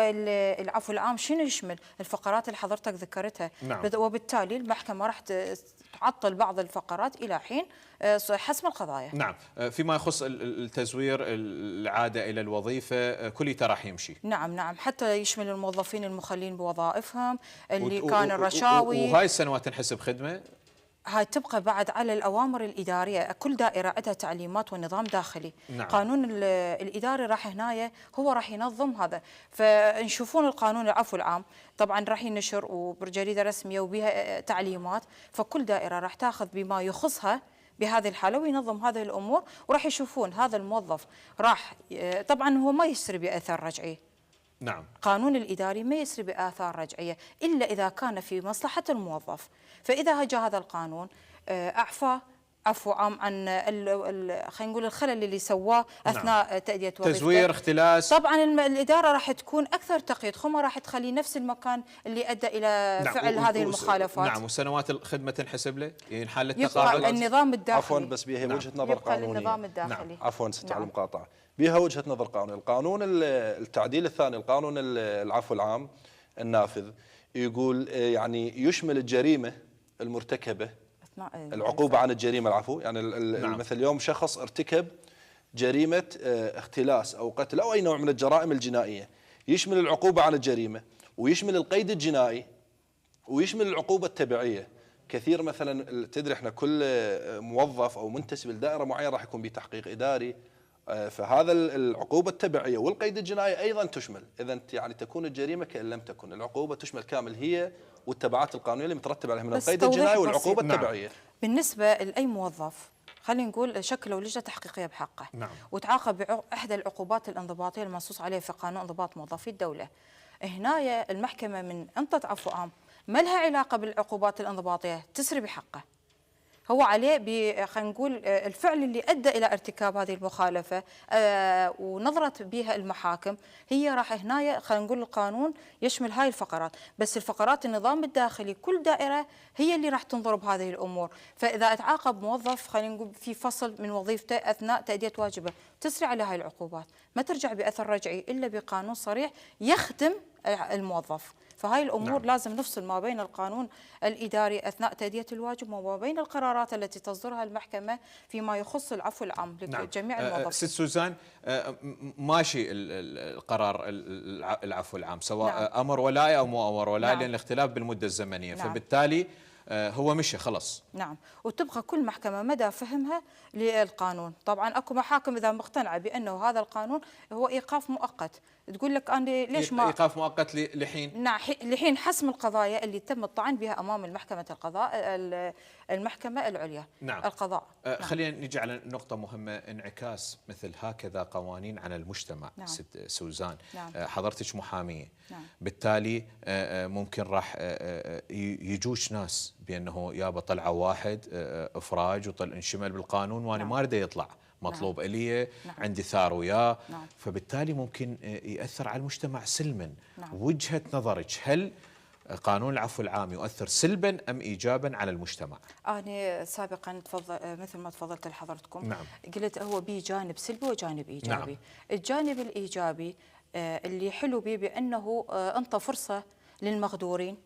العفو العام شنو يشمل الفقرات اللي حضرتك ذكرتها. نعم. وبالتالي المحكمة راح تعطل بعض الفقرات إلى حين حسم القضايا. نعم. فيما يخص التزوير، العادة إلى الوظيفة، كليته راح يمشي. نعم، حتى يشمل الموظفين المخلين بوظائفهم اللي كان الرشاوي. وهاي السنوات تنحسب خدمة. هاي تبقى بعد على الأوامر الإدارية. كل دائرة عندها تعليمات ونظام داخلي. نعم. قانون الإداري راح هنا هو راح ينظم هذا. فنشوفون القانون العفو العام طبعا راح ينشر وبجريدة رسمية وبها تعليمات، فكل دائرة راح تاخذ بما يخصها بهذه الحالة وينظم هذه الأمور، وراح يشوفون هذا الموظف راح طبعا هو ما يسري بأثر رجعي. نعم. قانون الإداري ما يسري بآثار رجعية إلا إذا كان في مصلحة الموظف. فإذا هجى هذا القانون أعفى عفو عام عن خلينا نقول الخلل اللي سواه أثناء نعم. تأدية وظيفته، تزوير، اختلاس. طبعا الإدارة راح تكون أكثر تقييد، ما راح تخلي نفس المكان اللي أدى إلى نعم. فعل هذه المخالفات. نعم. وسنوات الخدمة تنحسب له، ينحل التقاعد. يبقى النظام الداخلي. عفوا بس بها نعم. وجهة نظر قانونية. النظام الداخلي. نعم. عفوا ست على نعم. المقاطعة، بها وجهة نظر قانونية. القانون التعديل الثاني، القانون العفو العام النافذ، يقول يعني يشمل الجريمة المرتكبة أثناء العقوبة عن الجريمة، العفو، يعني نعم. مثل اليوم شخص ارتكب جريمة اختلاس أو قتل أو أي نوع من الجرائم الجنائية، يشمل العقوبة عن الجريمة ويشمل القيد الجنائي ويشمل العقوبة التبعية. كثير مثلا تدري احنا كل موظف أو منتسب لدائرة معينة راح يكون بتحقيق إداري، فهذا العقوبة التبعية والقيد الجنائي أيضا تشمل، إذا يعني تكون الجريمة كأن لم تكن، العقوبة تشمل كامل هي والتبعات القانونية اللي مترتب عليها من القيد الجنائي والعقوبة التبعية. بالنسبة لأي موظف خلينا نقول شكلوا لجنة تحقيقية بحقه، نعم. وتعاقب بإحدى العقوبات الانضباطية المنصوص عليها في قانون انضباط موظفي الدولة، هنا المحكمة من أنطت عفو عام ما لها علاقة بالعقوبات الانضباطية، تسري بحقه، هو عليه خلينا نقول الفعل اللي ادى الى ارتكاب هذه المخالفه ونظرت بها المحاكم هي راح هنا خلينا نقول القانون يشمل هاي الفقرات، بس الفقرات النظام الداخلي كل دائره هي اللي راح تنظر بهذه الامور، فاذا اتعاقب موظف خلينا نقول في فصل من وظيفته اثناء تاديه واجبه تسري على هاي العقوبات، ما ترجع باثر رجعي الا بقانون صريح يخدم الموظف. فهاي الأمور نعم. لازم نفصل ما بين القانون الإداري أثناء تأدية الواجب وما بين القرارات التي تصدرها المحكمة فيما يخص العفو العام لجميع الموظفين. ست سوزان، ماشي القرار العفو العام سواء نعم. أمر ولائي أو مو أمر ولائي، نعم. لأن الاختلاف بالمدة الزمنية، نعم. فبالتالي هو مشي خلص. نعم، وتبقى كل محكمة مدى فهمها للقانون، طبعا اكو محاكم اذا مقتنعة بانه هذا القانون هو ايقاف مؤقت، تقول لك انا ليش ما ايقاف مؤقت لحين؟ نعم، لحين حسم القضايا اللي تم الطعن بها امام المحكمة العليا. نعم. القضاء. نعم. خلينا نجي على نقطة مهمة، انعكاس مثل هكذا قوانين على المجتمع. نعم. ست سوزان، نعم. حضرتك محامية. نعم. بالتالي ممكن راح يجوش ناس بأنه يابا طلعوا واحد إفراج وطل انشمل بالقانون وأنا نعم. ما أريد يطلع، مطلوب إلي، نعم. عندي ثار وياه. نعم. فبالتالي ممكن يأثر على المجتمع سلما. نعم. وجهة نظرك، هل قانون العفو العام يؤثر سلبا أم إيجابا على المجتمع؟ أنا سابقا مثل ما تفضلت لحضرتكم. نعم. قلت هو به جانب سلبي وجانب إيجابي. نعم. الجانب الإيجابي اللي حلو به بأنه أنطى فرصة للمغدورين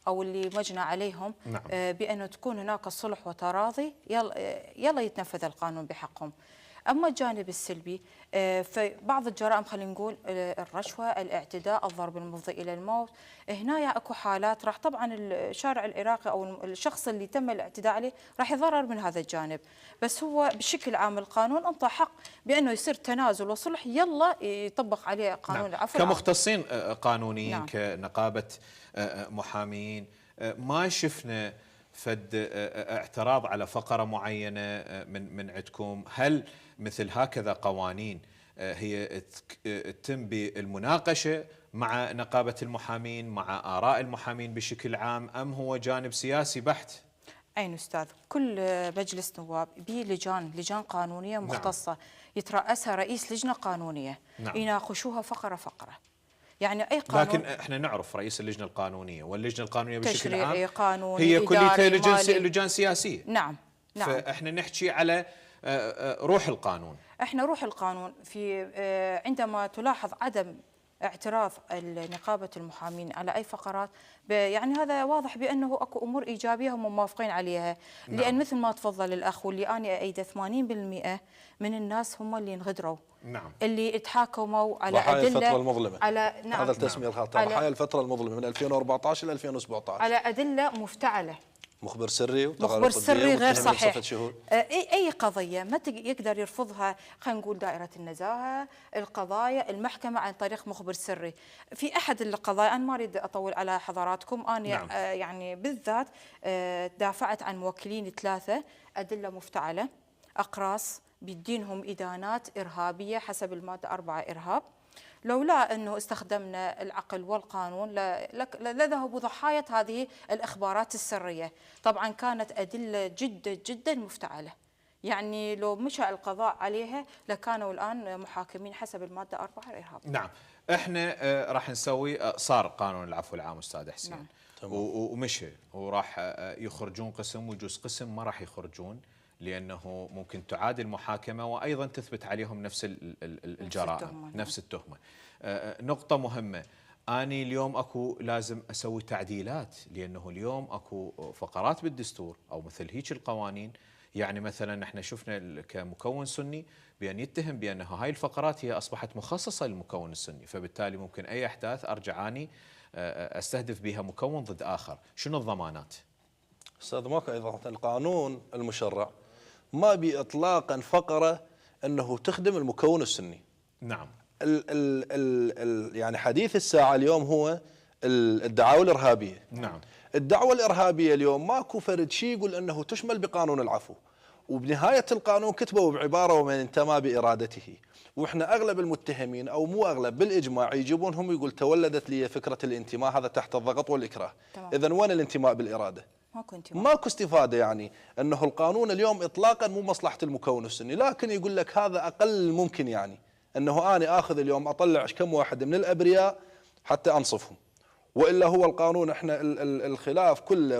أو اللي مجنى عليهم. نعم. بأنه تكون هناك صلح وتراضي، يلا يتنفذ القانون بحقهم. أما الجانب السلبي فبعض الجرائم خلينا نقول الرشوة، الاعتداء، الضرب المفضي إلى الموت، هنا اكو حالات راح طبعا الشارع العراقي أو الشخص اللي تم الاعتداء عليه راح يضرر من هذا الجانب، بس هو بشكل عام القانون أنطى حق بأنه يصير تنازل وصلح، يلا يطبق عليه قانون نعم. العفو كمختصين قانونيين. نعم. كنقابة محامين ما شفنا فد اعتراض على فقرة معينة من عندكم. هل مثل هكذا قوانين هي تتم بالمناقشة مع نقابة المحامين، مع آراء المحامين بشكل عام، أم هو جانب سياسي بحت؟ أين أستاذ، كل مجلس نواب به لجان قانونية مختصة. نعم. يترأسها رئيس لجنة قانونية. نعم. يناقشوها فقرة فقرة، يعني أي قانون. لكن احنا نعرف رئيس اللجنة القانونية واللجنة القانونية بشكل عام تشريعي، قانوني، هي كلها إداري، لجان سياسية. نعم. نعم. فاحنا نحكي على روح القانون. احنا روح القانون في عندما تلاحظ عدم اعتراض نقابة المحامين على أي فقرات، يعني هذا واضح بأنه أكو أمور إيجابية هم موافقين عليها. نعم. لأن مثل ما تفضل الأخ واللي أنا أيده 80% من الناس هم اللي انغدروا. نعم. اللي اتحاكموا على ضحايا أدلة الفترة المظلمة. على نعم. هذا التسمية الخاطئة، ضحايا الفترة المظلمة من 2014 إلى 2017 على أدلة مفتعلة، مخبر سري مخبر سري غير صحيح. شهود. اي قضيه ما يقدر يرفضها، خلينا نقول دائره النزاهه، القضايا، المحكمه عن طريق مخبر سري. في احد القضايا، انا ما اريد اطول على حضراتكم، انا نعم. يعني بالذات دافعت عن موكلين 3 ادله مفتعله، اقراص بيدينهم ادانات ارهابيه حسب الماده 4 ارهاب. لولا أنه استخدمنا العقل والقانون لذهبوا ضحايا هذه الإخبارات السرية. طبعا كانت أدلة جدا جدا مفتعلة، يعني لو مشى القضاء عليها لكانوا الآن محاكمين حسب المادة 4 إرهاب. نعم. احنا راح نسوي، صار قانون العفو العام أستاذ حسين. نعم. ومشي وراح يخرجون قسم ويجوز قسم ما راح يخرجون، لأنه ممكن تعاد المحاكمة وأيضا تثبت عليهم نفس الجرائم، نفس التهمة. نقطة مهمة، اني اليوم اكو لازم اسوي تعديلات، لانه اليوم اكو فقرات بالدستور او مثل هيك القوانين. يعني مثلا احنا شفنا كمكون سني بان يتهم بان هاي الفقرات هي اصبحت مخصصه للمكون السني، فبالتالي ممكن اي احداث ارجع اني استهدف بها مكون ضد اخر. شنو الضمانات؟ استاذ ماكو ايضا القانون المشرع ما بي اطلاقا فقره انه تخدم المكون السني. نعم. يعني حديث الساعه اليوم هو الدعاوى الارهابيه. نعم. الدعوة الإرهابية اليوم ماكو فرد شيء يقول أنه تشمل بقانون العفو، وبنهاية القانون كتبوا بعبارة ومن انتمى بإرادته. وإحنا أغلب المتهمين أو مو أغلب بالإجماع يجيبونهم يقول تولدت لي فكرة الانتماء، هذا تحت الضغط والإكراه. إذن وين الانتماء بالإرادة؟ ماكو انتماء، ماكو استفادة. يعني أنه القانون اليوم إطلاقا مو مصلحة المكون السني، لكن يقول لك هذا أقل ممكن. يعني أنه أنا آخذ اليوم أطلع كم واحد من الأبرياء حتى أنصفهم، والا هو القانون احنا الخلاف كله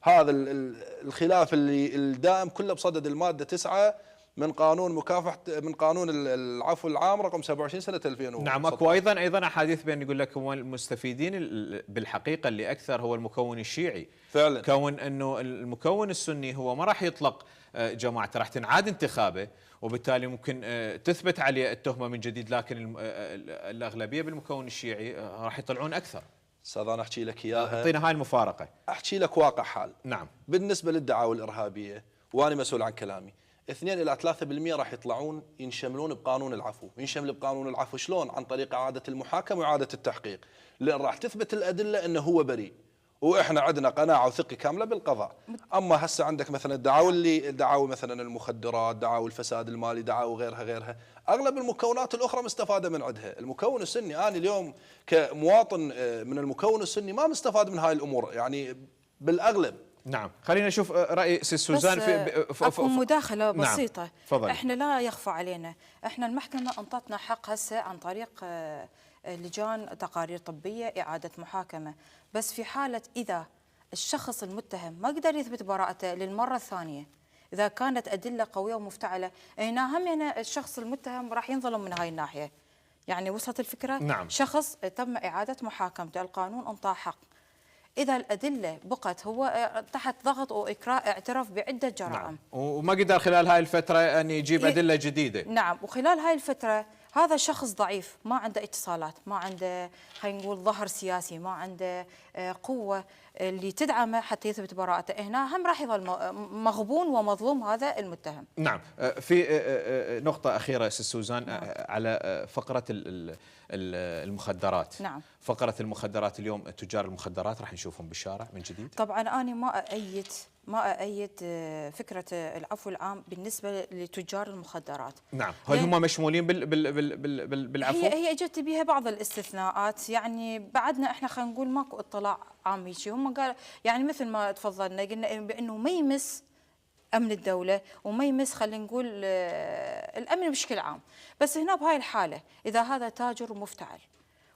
هذا الخلاف اللي الدائم كله بصدد الماده 9 من قانون مكافحه، من قانون العفو العام رقم 27 سنه 2000. نعم. اكو ايضا احاديث بان يقول لك هو المستفيدين بالحقيقه اللي اكثر هو المكون الشيعي فعلا. كون انه المكون السني هو ما راح يطلق جماعته، راح تنعاد انتخابه، وبالتالي ممكن تثبت عليه التهمه من جديد، لكن الاغلبيه بالمكون الشيعي راح يطلعون اكثر. استاذ انا احكي لك اياها، اعطينا هاي المفارقه. احكي لك واقع حال. نعم. بالنسبه للدعاوى الارهابيه وانا مسؤول عن كلامي، 2 إلى 3% راح يطلعون ينشملون بقانون العفو. ينشمل بقانون العفو شلون؟ عن طريق اعاده المحاكمه واعاده التحقيق، لان راح تثبت الادله انه هو بريء، واحنا عندنا قناعه وثقه كامله بالقضاء. اما هسه عندك مثلا الدعاوى مثلا المخدرات، دعاوى الفساد المالي، دعاوى غيرها اغلب المكونات الاخرى مستفاده من عندها. المكون السني انا اليوم كمواطن من المكون السني ما مستفاد من هاي الامور يعني بالاغلب. نعم. خلينا نشوف راي سي سوزان في اكو مداخله بسيطه. نعم. احنا لا يخفى علينا، احنا المحكمه انطتنا حق هسه عن طريق لجان تقارير طبيه اعاده محاكمه، بس في حاله اذا الشخص المتهم ما قدر يثبت براءته للمره الثانيه، اذا كانت ادله قويه ومفتعله، هنا هم يعني الشخص المتهم راح ينظلم من هاي الناحيه. يعني وصلت الفكره؟ نعم. شخص تم اعاده محاكمته، القانون انطاه حق، إذا الأدلة بقت هو تحت ضغط وإكراه اعترف بعدة جرائم. نعم. وما قدر خلال هاي الفترة أن يجيب أدلة جديدة. نعم. وخلال هاي الفترة هذا شخص ضعيف، ما عنده اتصالات، ما عنده خلينا نقول ظهر سياسي، ما عنده قوة اللي تدعمه حتى يثبت براءته، هنا هم راح يظل مغبون ومظلوم هذا المتهم. نعم. في نقطة أخيرة سي سوزان. نعم. على فقرة المخدرات. نعم. فقرة المخدرات اليوم تجار المخدرات راح نشوفهم بالشارع من جديد؟ طبعا أنا ما أأيد فكرة العفو العام بالنسبة لتجار المخدرات. نعم. هل هم مشمولين بالعفو؟ هي اجت بها بعض الاستثناءات، يعني بعدنا احنا خلينا نقول ماكو اطلاع عام هيك. هم قال يعني مثل ما تفضلنا قلنا بانه ما يمس امن الدوله وما يمس خلينا نقول الامن بشكل عام، بس هنا بهاي الحاله اذا هذا تاجر مفتعل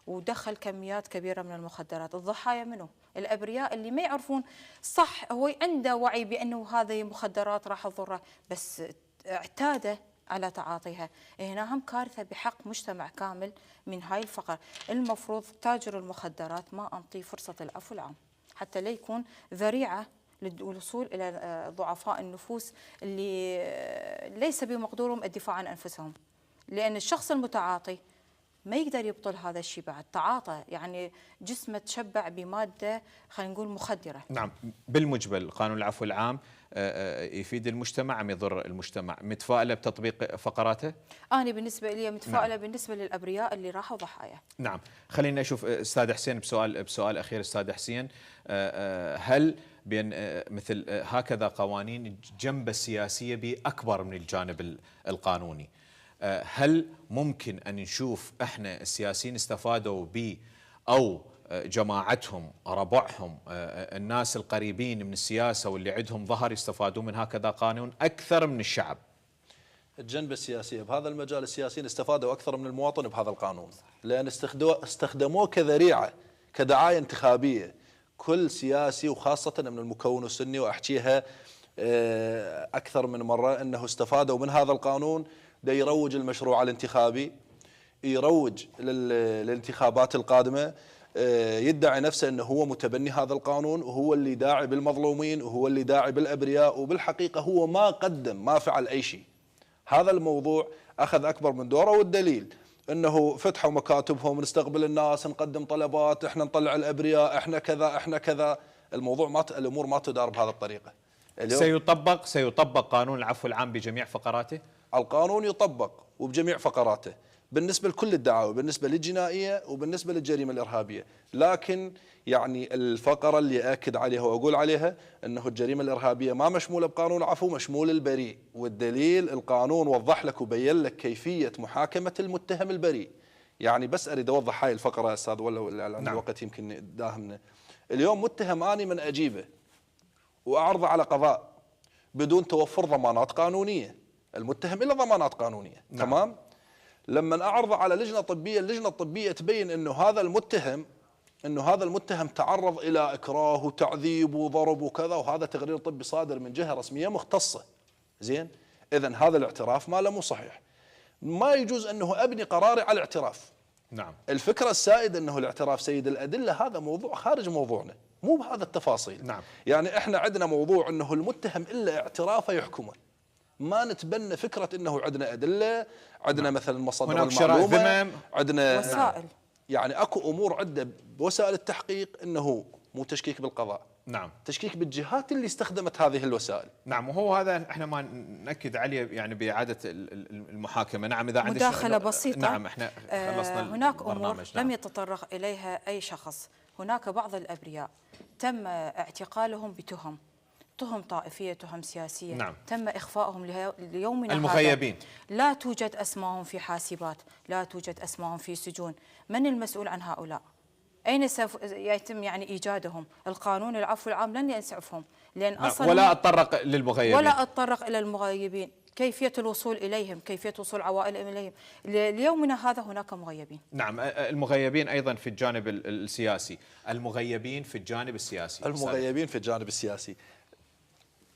ودخل كميات كبيره من المخدرات، الضحايا منه؟ الابرياء اللي ما يعرفون. صح هو عنده وعي بانه هذه مخدرات راح تضره، بس اعتاد على تعاطيها. هنا هم كارثه بحق مجتمع كامل من هاي الفقر. المفروض تاجر المخدرات ما انطيه فرصه العفو العام حتى لا يكون ذريعه للوصول الى ضعفاء النفوس اللي ليس بمقدورهم الدفاع عن انفسهم، لان الشخص المتعاطي ما يقدر يبطل هذا الشيء بعد تعاطى، يعني جسمه تشبع بماده خلينا نقول مخدره. نعم. بالمجمل قانون العفو العام يفيد المجتمع ام يضر المجتمع؟ متفائله بتطبيق فقراته؟ انا بالنسبه لي متفائله. نعم. بالنسبه للابرياء اللي راحوا ضحايا. نعم. خلينا نشوف استاذ حسين بسؤال اخير. استاذ حسين، هل بين مثل هكذا قوانين جنب السياسيه باكبر من الجانب القانوني، هل ممكن أن نشوف إحنا السياسيين استفادوا ب أو جماعتهم ربعهم الناس القريبين من السياسة واللي عندهم ظهر يستفادوا من هكذا قانون أكثر من الشعب؟ الجنبة السياسية بهذا المجال السياسيين استفادوا أكثر من المواطن بهذا القانون، لأن استخدموه كذريعة كدعاية انتخابية. كل سياسي وخاصة من المكون السني، وأحكيها أكثر من مرة، أنه استفادوا من هذا القانون دا يروج المشروع الانتخابي، يروج للانتخابات القادمة، يدعي نفسه أنه هو متبني هذا القانون وهو اللي داعي بالمظلومين وهو اللي داعي بالأبرياء، وبالحقيقة هو ما قدم ما فعل أي شيء. هذا الموضوع أخذ أكبر من دوره، والدليل أنه فتحوا مكاتبهم، نستقبل الناس، نقدم طلبات، إحنا نطلع الأبرياء، إحنا كذا إحنا كذا. الموضوع الأمور ما تدار بهذه الطريقة. سيطبق قانون العفو العام بجميع فقراته؟ القانون يطبق وبجميع فقراته بالنسبة لكل الدعاوى، بالنسبة للجنائية وبالنسبة للجريمة الإرهابية. لكن يعني الفقرة اللي أكد عليها وأقول عليها أنه الجريمة الإرهابية ما مشمولة بقانون العفو، مشمول البريء. والدليل القانون وضح لك وبين لك كيفية محاكمة المتهم البريء. يعني بس أريد أوضح هاي الفقرة أستاذ، ولا عندي وقت يمكن داهمنا. اليوم متهم أني من أجيبه وأعرضه على قضاء بدون توفر ضمانات قانونية. المتهم إلا ضمانات قانونية. تمام. لما أعرضه على لجنة طبية، اللجنة الطبية تبين أنه هذا المتهم تعرض إلى إكراه وتعذيب وضرب وكذا، وهذا تقرير طبي صادر من جهة رسمية مختصة. زين، إذن هذا الاعتراف ما له مو صحيح. ما يجوز أنه أبني قراري على الاعتراف. نعم. الفكرة السائدة أنه الاعتراف سيد الأدلة، هذا موضوع خارج موضوعنا، مو بهذا التفاصيل. نعم. يعني إحنا عندنا موضوع أنه المتهم إلا اعترافه يحكمه. ما نتبنى فكرة أنه عندنا أدلة، عندنا مثلا مصادر المعلومة، عندنا وسائل. يعني اكو امور عندنا بوسائل التحقيق انه مو تشكيك بالقضاء. نعم. تشكيك بالجهات اللي استخدمت هذه الوسائل. نعم، وهو هذا احنا ما ناكد عليه يعني باعاده المحاكمه. نعم، اذا عندك مداخله بسيطه. نعم، احنا خلصنا هناك امور نعم. لم يتطرق اليها اي شخص. هناك بعض الابرياء تم اعتقالهم تهم طائفية، تهم سياسية. نعم. تم إخفائهم ليومنا المغيبين هذا. لا توجد أسمائهم في حاسبات، لا توجد أسمائهم في سجون. من المسؤول عن هؤلاء؟ أين سوف يتم يعني إيجادهم؟ القانون العفو العام لن يسعفهم، لأن أصلا ولا أتطرق للمغيبين، ولا أتطرق إلى المغيبين. كيفية الوصول إليهم، كيفية وصول عوائلهم إليهم. ليومنا هذا هناك مغيبين. نعم، المغيبين أيضا في الجانب السياسي. المغيبين في الجانب السياسي. المغيبين في الجانب السياسي.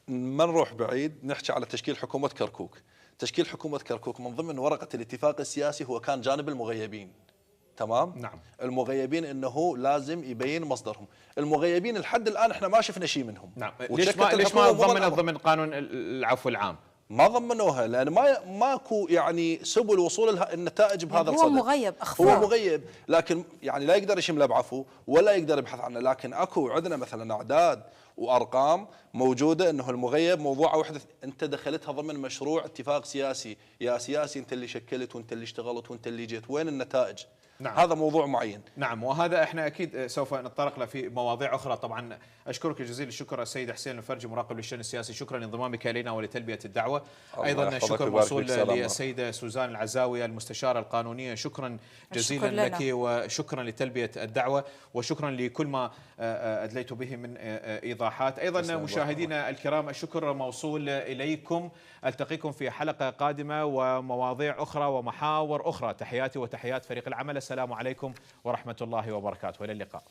ما نروح بعيد، نحكي على تشكيل حكومة كركوك. تشكيل حكومة كركوك من ضمن ورقة الاتفاق السياسي هو كان جانب المغيبين. تمام؟ نعم. المغيبين انه لازم يبين مصدرهم. المغيبين لحد الان احنا ما شفنا شيء منهم. نعم. ليش ما ضمن قانون العفو العام؟ ما ضمنوها لان ماكو يعني سبل وصول النتائج بهذا الصدد. هو مغيب، اخفاء. هو مغيب، لكن يعني لا يقدر يشمله بعفو ولا يقدر يبحث عنه. لكن اكو عندنا مثلا اعداد وارقام موجوده انه المغيب موضوعه وحده انت دخلتها ضمن مشروع اتفاق سياسي. يا سياسي انت اللي شكلت وانت اللي اشتغلت وانت اللي جيت، وين النتائج؟ نعم. هذا موضوع معين. نعم، وهذا احنا اكيد سوف نتطرق له في مواضيع اخرى. طبعا اشكرك جزيل الشكر السيد حسين الفرجي مراقب للشان السياسي، شكرا لانضمامك الينا ولتلبيه الدعوه. ايضا شكر موصول للسيده سوزان العزاوي المستشاره القانونيه، شكرا جزيلا لك وشكرا لتلبيه الدعوه وشكرا لكل ما ادليت به من ايضاحات. ايضا مشاهدينا الكرام الشكر موصول اليكم. التقيكم في حلقه قادمه ومواضيع اخرى ومحاور اخرى. تحياتي وتحيات فريق العمل، السلام عليكم ورحمه الله وبركاته، الى اللقاء.